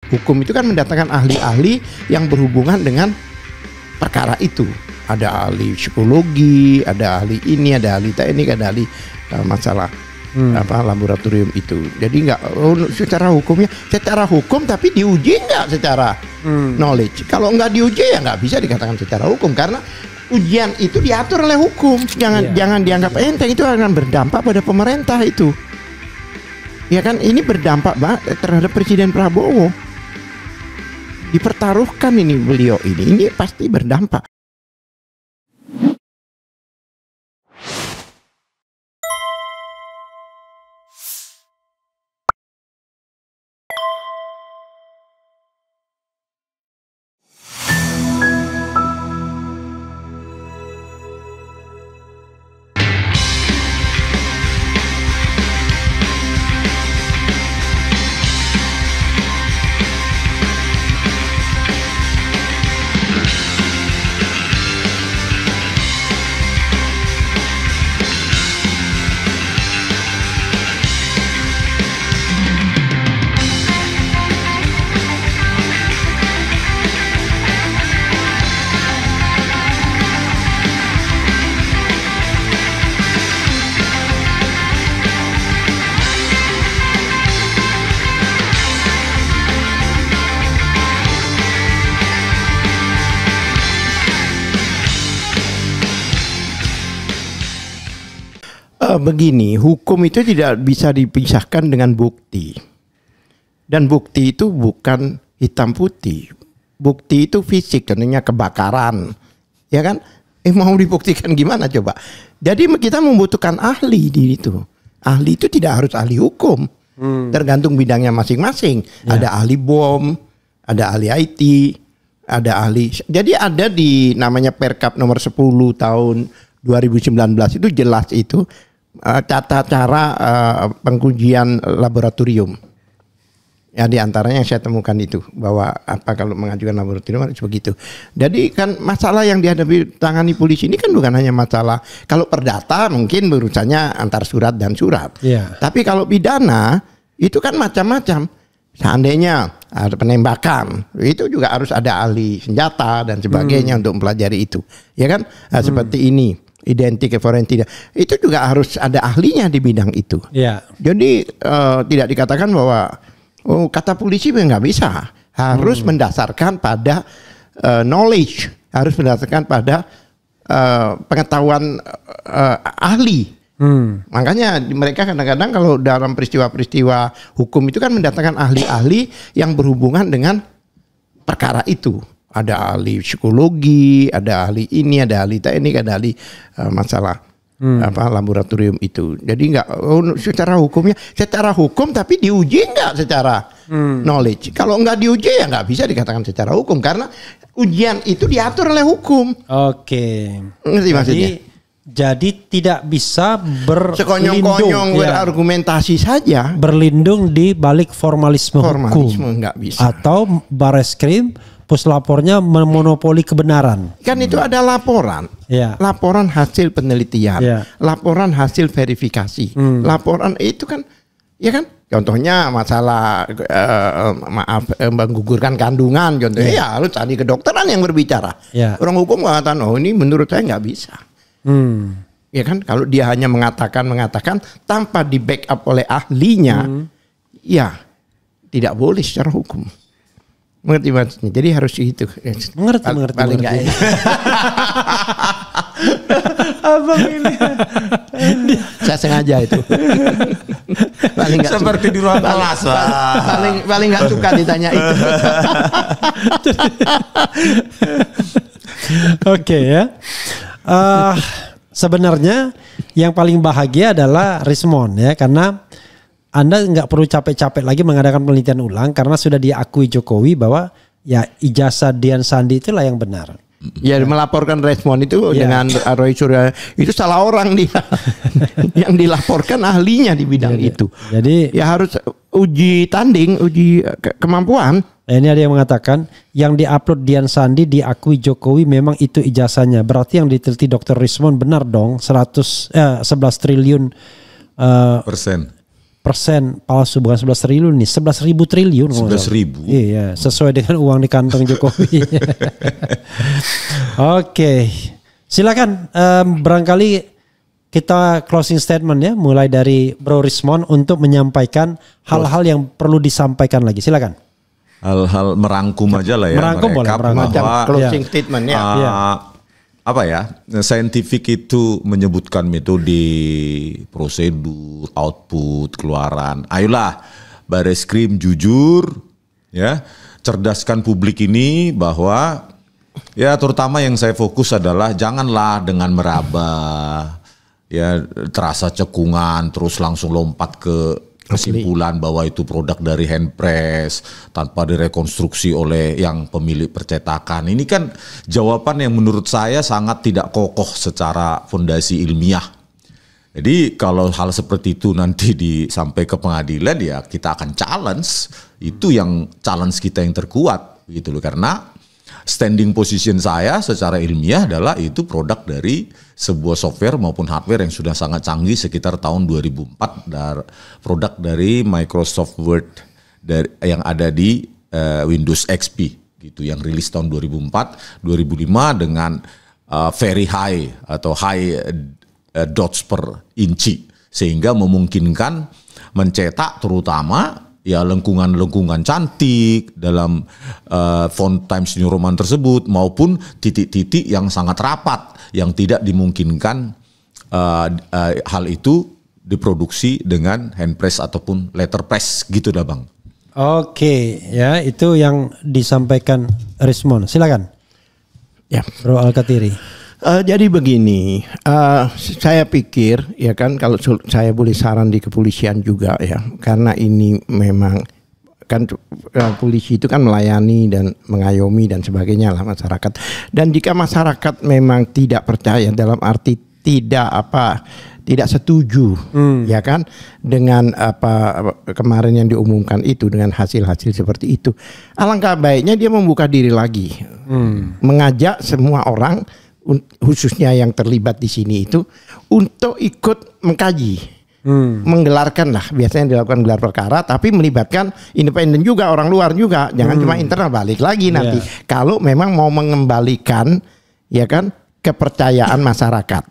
Hukum itu kan mendatangkan ahli-ahli yang berhubungan dengan perkara itu. Ada ahli psikologi, ada ahli ini, ada ahli teknik, ada ahli masalah laboratorium itu. Jadi nggak secara hukum tapi diuji nggak secara knowledge. Kalau nggak diuji ya nggak bisa dikatakan secara hukum, karena ujian itu diatur oleh hukum. Jangan dianggap enteng, itu akan berdampak pada pemerintah itu. Ya kan, ini berdampak terhadap Presiden Prabowo. Dipertaruhkan ini beliau ini pasti berdampak. Begini, hukum itu tidak bisa dipisahkan dengan bukti. Dan bukti itu bukan hitam putih. Bukti itu fisik, contohnya kebakaran. Ya kan? Mau dibuktikan gimana coba? Jadi kita membutuhkan ahli di itu. Ahli itu tidak harus ahli hukum. Tergantung bidangnya masing-masing. Ada ahli bom, ada ahli IT, ada ahli. Jadi ada di namanya Perkap nomor 10 tahun 2019 itu jelas itu tata cara pengujian laboratorium. Ya, di antaranya yang saya temukan itu bahwa apa kalau mengajukan laboratorium harus begitu. Jadi kan masalah yang dihadapi tangani polisi ini kan bukan hanya masalah, kalau perdata mungkin urusannya antar surat dan surat. Tapi kalau pidana itu kan macam-macam. Seandainya ada penembakan, itu juga harus ada ahli senjata dan sebagainya untuk mempelajari itu. Ya kan? Nah, seperti ini. Identik forensik itu juga harus ada ahlinya di bidang itu. Jadi tidak dikatakan bahwa kata polisi nggak bisa, harus mendasarkan pada knowledge, harus mendasarkan pada pengetahuan ahli. Makanya mereka kadang-kadang kalau dalam peristiwa-peristiwa hukum itu kan mendatangkan ahli-ahli yang berhubungan dengan perkara itu. Ada ahli psikologi, ada ahli ini, ada ahli teknik, ada ahli masalah laboratorium itu. Jadi nggak secara hukum tapi diuji nggak secara knowledge. Kalau nggak diuji ya nggak bisa dikatakan secara hukum, karena ujian itu diatur oleh hukum. Ngerti maksudnya? Jadi tidak bisa sekonyong-konyong berargumentasi saja, berlindung di balik formalisme hukum, nggak bisa. Atau Bareskrim puslapornya memonopoli kebenaran. Kan itu ada laporan, laporan hasil penelitian, laporan hasil verifikasi, laporan itu kan, ya kan. Contohnya masalah menggugurkan kandungan, contohnya ya harus ahli kedokteran yang berbicara. Orang hukum mengatakan, oh ini menurut saya nggak bisa. Ya kan, kalau dia hanya mengatakan tanpa di backup oleh ahlinya, ya tidak boleh secara hukum. Mengerti maksudnya? Jadi harus itu. Mengerti. Paling nggak ya. Abang ini. Saya sengaja itu. Paling nggak seperti di ruang kelas. Paling nggak suka ditanya itu. Oke ya. Sebenarnya yang paling bahagia adalah Rismon ya, karena Anda nggak perlu capek-capek lagi mengadakan penelitian ulang karena sudah diakui Jokowi bahwa ya ijazah Dian Sandi itulah yang benar. Ya, melaporkan Rismon itu dengan Roy Suryo itu salah orang dia. Yang dilaporkan ahlinya di bidang itu. Jadi ya harus uji tanding, uji kemampuan. Ini ada yang mengatakan yang diupload Dian Sandi diakui Jokowi memang itu ijazahnya. Berarti yang diteliti Dr. Rismon benar dong, 11 triliun palsu, bukan 11 triliun nih, 11.000 triliun. 11.000. Iya, sesuai dengan uang di kantong Jokowi. Oke, silakan barangkali kita closing statement ya, mulai dari Bro Rismon untuk menyampaikan hal-hal yang perlu disampaikan lagi. Silakan. Hal-hal merangkum aja lah ya. Merangkum boleh, Macam bahwa closing statement ya. apa ya, saintifik itu menyebutkan metode, prosedur, output, keluaran. Ayolah Bareskrim jujur ya, cerdaskan publik ini bahwa ya terutama yang saya fokus adalah janganlah dengan meraba ya, terasa cekungan terus langsung lompat ke kesimpulan bahwa itu produk dari handpress tanpa direkonstruksi oleh yang pemilik percetakan. Ini kan jawaban yang menurut saya sangat tidak kokoh secara fondasi ilmiah. Jadi kalau hal seperti itu nanti sampai ke pengadilan ya kita akan challenge. Itu yang challenge kita yang terkuat gitu loh, karena standing position saya secara ilmiah adalah itu produk dari sebuah software maupun hardware yang sudah sangat canggih sekitar tahun 2004, produk dari Microsoft Word yang ada di Windows XP gitu, yang rilis tahun 2004, 2005 dengan very high atau high dots per inci, sehingga memungkinkan mencetak terutama ya lengkungan-lengkungan cantik dalam font Times New Roman tersebut maupun titik-titik yang sangat rapat yang tidak dimungkinkan hal itu diproduksi dengan handpress ataupun letterpress gitu dah Bang. Oke, ya itu yang disampaikan Rismon. Silakan. Ya, Bro Alkatiri. Jadi begini, saya pikir ya kan, kalau saya boleh saran di kepolisian juga ya, karena ini memang kan polisi itu kan melayani dan mengayomi dan sebagainya lah masyarakat. Dan jika masyarakat memang tidak percaya dalam arti tidak setuju ya kan dengan apa kemarin yang diumumkan itu, dengan hasil-hasil seperti itu, alangkah baiknya dia membuka diri lagi, mengajak semua orang khususnya yang terlibat di sini itu untuk ikut mengkaji, menggelarkan lah, biasanya dilakukan gelar perkara, tapi melibatkan independen juga, orang luar juga, jangan cuma internal. Balik lagi nanti kalau memang mau mengembalikan ya kan kepercayaan masyarakat.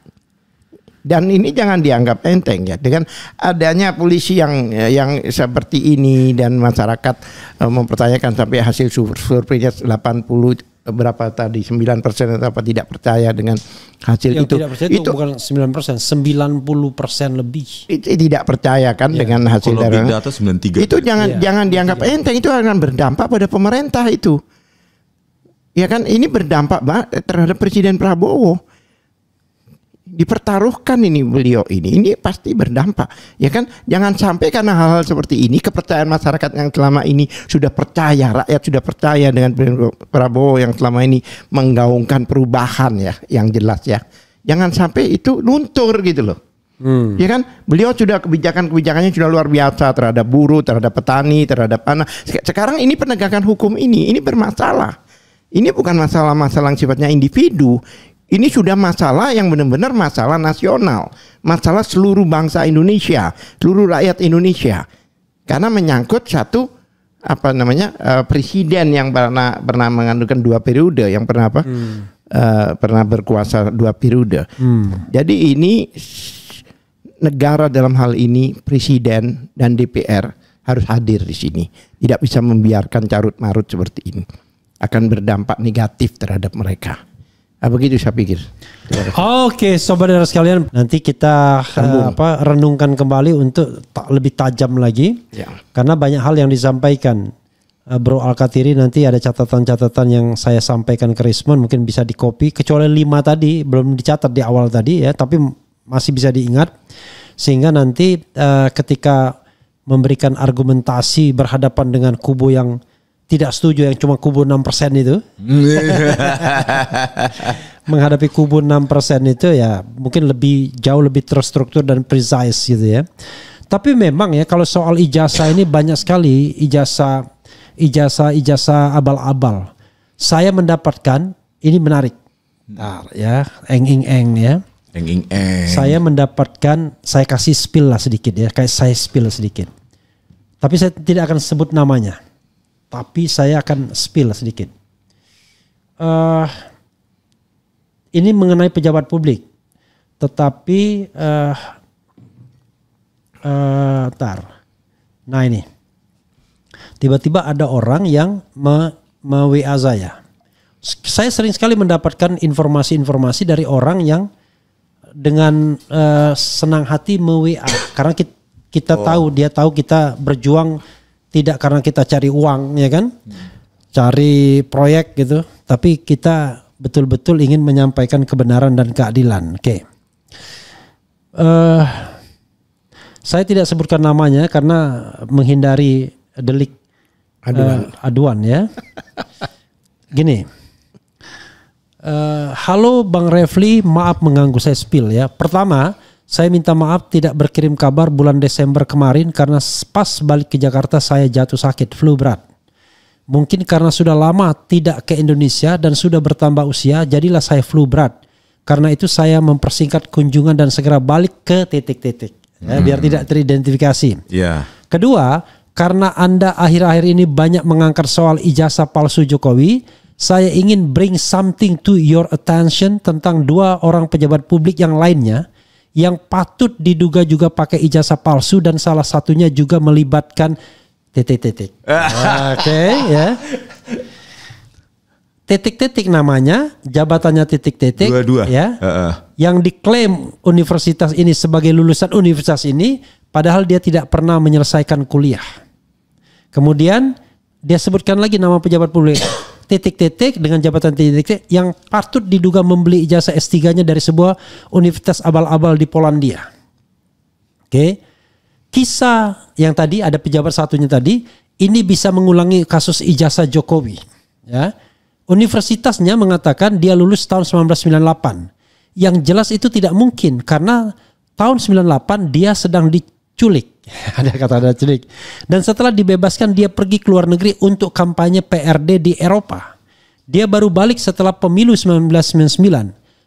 Dan ini jangan dianggap enteng ya, dengan adanya polisi yang seperti ini dan masyarakat mempertanyakan sampai hasil surveinya 80 berapa tadi 9% atau apa tidak percaya dengan hasil yang itu. Tidak percaya itu bukan 9%, 90% lebih. Tidak percaya kan dengan hasil kalau dari big data 93. itu jangan dianggap enteng, itu akan berdampak pada pemerintah itu. Ya kan, ini berdampak terhadap Presiden Prabowo. Dipertaruhkan ini beliau ini pasti berdampak ya kan. Jangan sampai karena hal-hal seperti ini kepercayaan masyarakat yang selama ini sudah percaya, rakyat sudah percaya dengan Prabowo yang selama ini menggaungkan perubahan ya yang jelas ya, jangan sampai itu luntur gitu loh. Ya kan, beliau sudah kebijakannya sudah luar biasa terhadap buruh, terhadap petani, terhadap anak. Sekarang ini penegakan hukum ini bermasalah. Ini bukan masalah-masalah yang sifatnya individu. Ini sudah masalah yang benar-benar masalah nasional, masalah seluruh bangsa Indonesia, seluruh rakyat Indonesia, karena menyangkut satu presiden yang pernah mengandungkan 2 periode, yang pernah berkuasa 2 periode. Jadi ini negara dalam hal ini, presiden dan DPR harus hadir di sini, tidak bisa membiarkan carut marut seperti ini, akan berdampak negatif terhadap mereka. Begitu saya pikir. Oke, saudara sekalian, nanti kita renungkan kembali untuk lebih tajam lagi, karena banyak hal yang disampaikan Bro Alkatiri. Nanti ada catatan-catatan yang saya sampaikan ke Rismon, mungkin bisa di copy, kecuali 5 tadi belum dicatat di awal tadi ya, tapi masih bisa diingat, sehingga nanti ketika memberikan argumentasi berhadapan dengan kubu yang tidak setuju, yang cuma kubu 6% itu menghadapi kubu 6% itu ya mungkin jauh lebih terstruktur dan precise gitu ya. Tapi memang ya kalau soal ijazah ini banyak sekali ijazah abal-abal. Saya mendapatkan ini menarik. Ya, eng ya. Saya mendapatkan, saya kasih spill lah sedikit ya, kayak saya spill sedikit. Tapi saya tidak akan sebut namanya. Tapi saya akan spill sedikit. Ini mengenai pejabat publik. Tetapi nah ini. Tiba-tiba ada orang yang me-WA saya. Saya sering sekali mendapatkan informasi-informasi dari orang yang dengan senang hati me-WA. Karena kita tahu, dia tahu kita berjuang tidak karena kita cari uang, ya kan? Cari proyek gitu. Tapi kita betul-betul ingin menyampaikan kebenaran dan keadilan. Oke. Saya tidak sebutkan namanya karena menghindari delik aduan ya. Gini. Halo Bang Refli, maaf mengganggu, saya spill ya. Pertama, saya minta maaf tidak berkirim kabar bulan Desember kemarin karena pas balik ke Jakarta saya jatuh sakit flu berat. Mungkin karena sudah lama tidak ke Indonesia dan sudah bertambah usia, jadilah saya flu berat. Karena itu saya mempersingkat kunjungan dan segera balik ke titik-titik. Ya, biar tidak teridentifikasi. Yeah. Kedua, karena Anda akhir-akhir ini banyak mengangkat soal ijazah palsu Jokowi, saya ingin bring something to your attention tentang 2 orang pejabat publik yang lainnya yang patut diduga juga pakai ijazah palsu dan salah satunya juga melibatkan titik-titik. Oke, ya. Titik-titik namanya, jabatannya titik-titik. Dua-dua. Ya. Yang diklaim universitas ini sebagai lulusan universitas ini, padahal dia tidak pernah menyelesaikan kuliah. Kemudian dia sebutkan lagi nama pejabat publik. Titik-titik dengan jabatan titik-titik yang patut diduga membeli ijazah S3-nya dari sebuah universitas abal-abal di Polandia. Oke. Kisah yang tadi ada pejabat satunya tadi, ini bisa mengulangi kasus ijazah Jokowi. Ya. Universitasnya mengatakan dia lulus tahun 1998. Yang jelas itu tidak mungkin karena tahun 98 dia sedang diculik. Ada culik. Dan setelah dibebaskan dia pergi ke luar negeri untuk kampanye PRD di Eropa. Dia baru balik setelah pemilu 1999.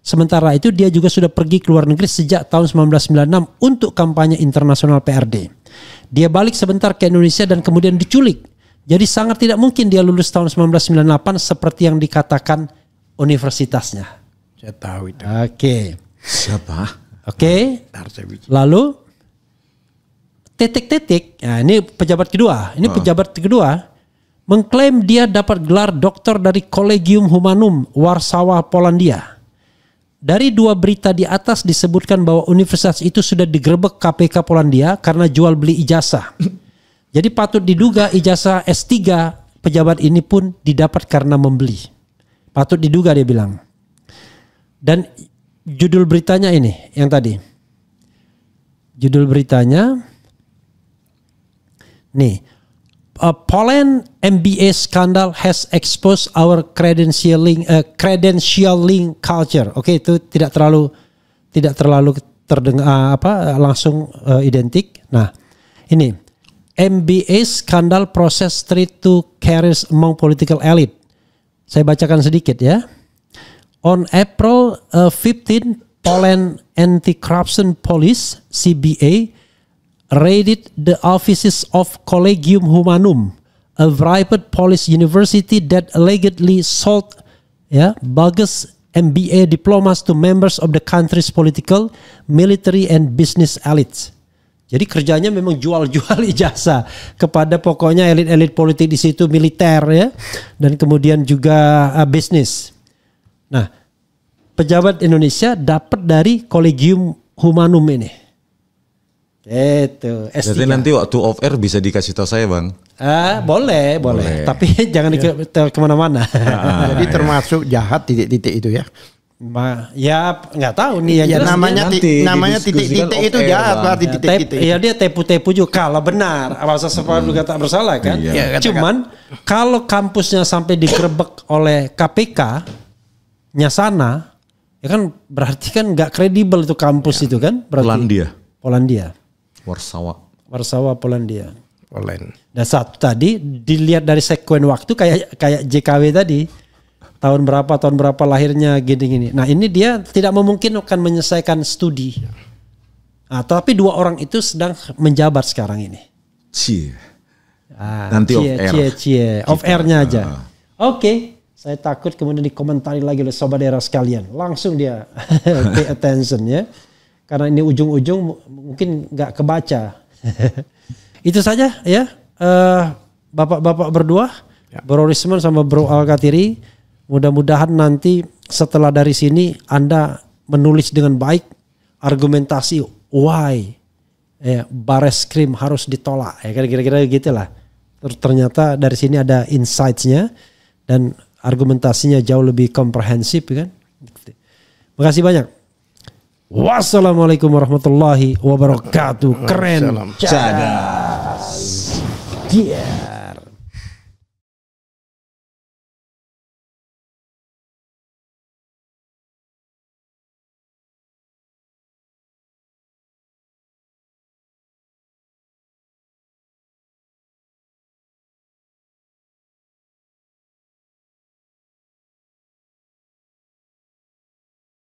Sementara itu dia juga sudah pergi ke luar negeri sejak tahun 1996 untuk kampanye internasional PRD. Dia balik sebentar ke Indonesia dan kemudian diculik. Jadi sangat tidak mungkin dia lulus tahun 1998 seperti yang dikatakan universitasnya. Saya tahu itu. Oke. Siapa? Oke. Lalu titik-titik, nah ini pejabat kedua. Ini pejabat kedua mengklaim dia dapat gelar doktor dari Collegium Humanum Warsawa, Polandia. Dari 2 berita di atas disebutkan bahwa universitas itu sudah digerebek KPK Polandia karena jual beli ijazah. Jadi patut diduga ijazah S3 pejabat ini pun didapat karena membeli. Patut diduga dia bilang. Dan judul beritanya ini yang tadi. Judul beritanya nih, Poland MBA scandal has exposed our credentialing culture. Oke, itu tidak terlalu terdengar langsung identik. Nah, ini MBA scandal process threat to careers among political elite. Saya bacakan sedikit ya. On April 15, Poland Anti-Corruption Police (CBA) raided the offices of Collegium Humanum, a private Polish university that allegedly sold bogus MBA diplomas to members of the country's political, military, and business elites. Jadi kerjanya memang jual-jual ijazah kepada pokoknya elit-elit politik di situ, militer ya, dan kemudian juga bisnis. Nah, pejabat Indonesia dapat dari Collegium Humanum ini. Itu S3. Jadi nanti waktu off air bisa dikasih tahu saya, Bang. Boleh. Tapi jangan kemana-mana. Jadi termasuk jahat titik-titik itu ya. Ya nggak tahu nih. Ya namanya titik-titik itu jahat lah titik-titik. Iya dia tepu-tepu juga kalau benar. Masa separuh juga tak bersalah kan. Iya. Cuman kalau kampusnya sampai digerebek oleh KPK-nya sana, ya kan berarti kan nggak kredibel itu kampus itu kan. Berarti Polandia. Warsawa, Polandia. Poland. Dan satu tadi dilihat dari sekuen waktu kayak JKW tadi. tahun berapa lahirnya gini-gini. Nah ini dia tidak memungkinkan menyelesaikan studi. Nah, tapi 2 orang itu sedang menjabat sekarang ini. Cie. Nanti off air-nya aja. Oke. Saya takut kemudian dikomentari lagi oleh sobat daerah sekalian. Langsung dia pay attention ya. Karena ini ujung-ujung mungkin nggak kebaca. Itu saja ya. Bapak-bapak berdua. Bro Risman sama Bro Al-Katiri. Mudah-mudahan nanti setelah dari sini Anda menulis dengan baik. Argumentasi why Bareskrim harus ditolak. Ya, kira-kira gitulah. Ternyata dari sini ada insights-nya. Dan argumentasinya jauh lebih komprehensif kan. Makasih banyak. Wassalamualaikum warahmatullahi wabarakatuh. Keren. Cadas. Yeah.